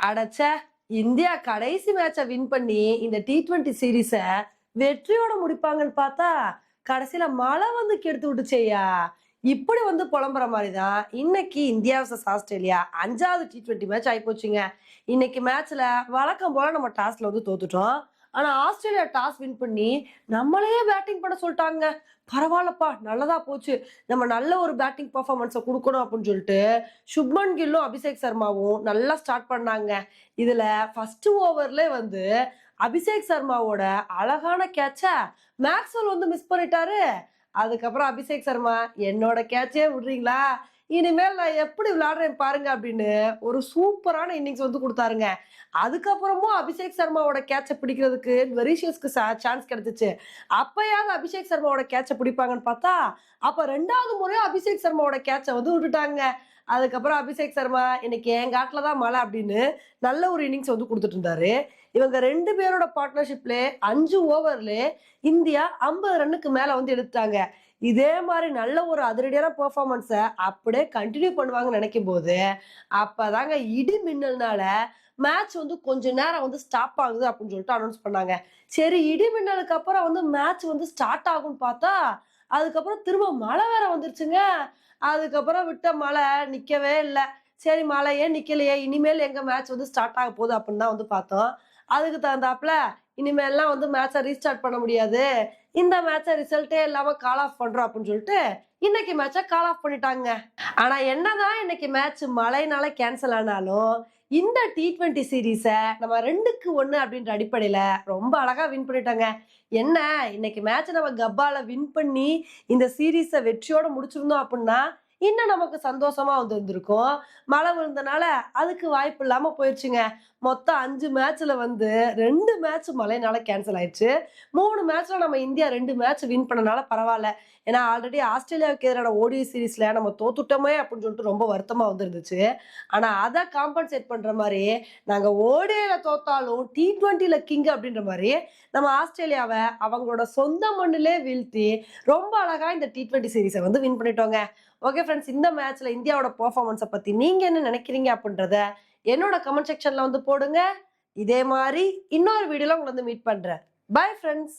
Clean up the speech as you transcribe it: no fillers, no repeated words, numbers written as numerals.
அடச்சே! India கடைசி மேட்ச win பண்ணி இந்த T20 சீரிஸ வெற்றியோட முடிப்பாங்கன்னு பார்த்தா, கடைசியில மழை வந்து கெடுத்து விட்டுச்சேய்யா! இப்படி வந்து புலம்புற மாரி தான் இன்னைக்கு இந்தியா வர்சஸ் ஆஸ்திரேலியா 5வது T20 மேட்ச் ஆயிப்போச்சுங்க. இன்னைக்கு மேட்ச்ல வழக்கம் போல நம்ம டாஸ்ல வந்து தோத்துட்டோம். ஆனா ஆஸ்திரேலியா டாஸ் வின் பண்ணி நம்மளையே பேட்டிங் பண்ண சொல்ட்டாங்க. பரவால்லப்பா நல்லதா போச்சு. நம்ம நல்ல ஒரு பேட்டிங் பெர்ஃபார்மன்ஸ குடுக்கணும் அப்படின்னு சொல்லிட்டு சுப்மன் கில்லும், அபிஷேக் சர்மாவும் நல்லா ஸ்டார்ட் பண்ணாங்க. இதுல ஃபர்ஸ்ட் ஓவர்லயே வந்து அபிஷேக் சர்மாவோட அழகான கேட்ச மேக்ஸ்வெல் வந்து மிஸ் பண்ணிட்டாரு. அதுக்கப்புறம் அபிஷேக் சர்மா என்னோட கேட்சே விடுறீங்களா? இனிமேல் நான் எப்படி விளையாடுறேன் பாருங்க அப்படின்னு ஒரு சூப்பரான இன்னிங்ஸ் வந்து குடுத்தாருங்க. அதுக்கப்புறமும் அபிஷேக் சர்மாவோட கேட்ச பிடிக்கிறதுக்கு மெரிஷியஸ்க்கு சான்ஸ் கிடைச்சுச்சு. அப்பயாவது அபிஷேக் சர்மாவோட கேட்ச பிடிப்பாங்கன்னு பார்த்தா, அப்ப 2வது முறையும் அபிஷேக் சர்மாவோட கேட்ச வந்து விட்டுட்டாங்க. அதுக்கப்புறம் அபிஷேக் சர்மா இன்னைக்கு என் காட்டுல தான் மழை அப்படின்னு நல்ல ஒரு இன்னிங்ஸ் வந்து கொடுத்துட்டு இருந்தாரு. இவங்க 2 பேரோட பார்ட்னர்ஷிப்ல 5 ஓவர்ல இந்தியா 50 ரன்னுக்கு மேல வந்து எடுத்தாங்க. இதே மாதிரி நல்ல ஒரு அதிரடியான பெர்ஃபார்மன்ஸ அப்படியே கண்டினியூ பண்ணுவாங்கன்னு நினைக்கும் போது, அப்பதாங்க இடி மின்னல்னால மேட்ச் வந்து கொஞ்ச நேரம் வந்து ஸ்டாப் ஆகுது அப்படின்னு சொல்லிட்டு அனௌன்ஸ் பண்ணாங்க. சரி இடி மின்னலுக்கு அப்புறம் வந்து மேட்ச் வந்து ஸ்டார்ட் ஆகும்னு பார்த்தா, அதுக்கப்புறம் திரும்ப மழை வேற வந்துருச்சுங்க. அதுக்கப்புறம் விட்ட மழை நிக்கவே இல்ல. சரி மழையே நிக்கலையே, இனிமேல் எங்க மேட்ச் வந்து ஸ்டார்ட் ஆக போகுது அப்படின்னு தான் வந்து பார்த்தோம். அதுக்கு தகுந்தாப்புல இனிமேல்லாம் வந்து மேட்ச ரீஸ்டார்ட் பண்ண முடியாது. இந்த மேட்ச ரிசல்ட்டே இல்லாம கால் ஆஃப் பண்றோம் அப்படின்னு சொல்லிட்டு இன்னைக்கு மேட்ச கால் ஆஃப் பண்ணிட்டாங்க. ஆனா என்னதான் இன்னைக்கு மேட்ச் மழைனால கேன்சல் ஆனாலும், இந்த T20 சீரிஸ நம்ம 2க்கு 1 அப்படின்ற அடிப்படையில ரொம்ப அழகா வின் பண்ணிட்டோங்க. என்ன இன்னைக்கு மேட்ச் நம்ம கப்பால வின் பண்ணி இந்த சீரிஸ வெற்றியோட முடிச்சிருந்தோம் அப்படின்னா, இன்னும் நமக்கு சந்தோஷமா வந்து இருந்திருக்கும். மழை விழுந்தனால அதுக்கு வாய்ப்பு இல்லாம போயிருச்சுங்க. மொத்தம் 5 மேட்ச்ல வந்து 2 மேட்ச் மழைனால கேன்சல் ஆயிடுச்சு. 3 மேட்ச்ல நம்ம இந்தியா 2 மேட்ச் வின் பண்ணனால பரவால்ல. ஏன்னா ஆல்ரெடி ஆஸ்திரேலியாவுக்கு எதிரான ஓடிஐ சீரிஸ்ல நம்ம தோத்துட்டோமே அப்படின்னு சொல்லிட்டு ரொம்ப வருத்தமா வந்து இருந்துச்சு. ஆனா அத காம்பன்சேட் பண்ற மாரி நாங்க ஓடிஐல தோத்தாலும் T20ல கிங் அப்படின்ற மாரி நம்ம ஆஸ்திரேலியாவ அவங்களோட சொந்த மண்ணிலே வீழ்த்தி ரொம்ப அழகா இந்த T20 சீரிஸ வந்து வின் பண்ணிட்டோங்க. ஓகே ஃப்ரெண்ட்ஸ், இந்த மேட்ச்ல இந்தியாவோட பெர்ஃபார்மன்ஸ பத்தி நீங்க என்ன நினைக்கிறீங்க அப்படின்றத என்னோட கமெண்ட் செக்ஷன்ல வந்து போடுங்க. இதே மாரி இன்னொரு வீடியோல உங்கள வந்து மீட் பண்றேன். Bye friends.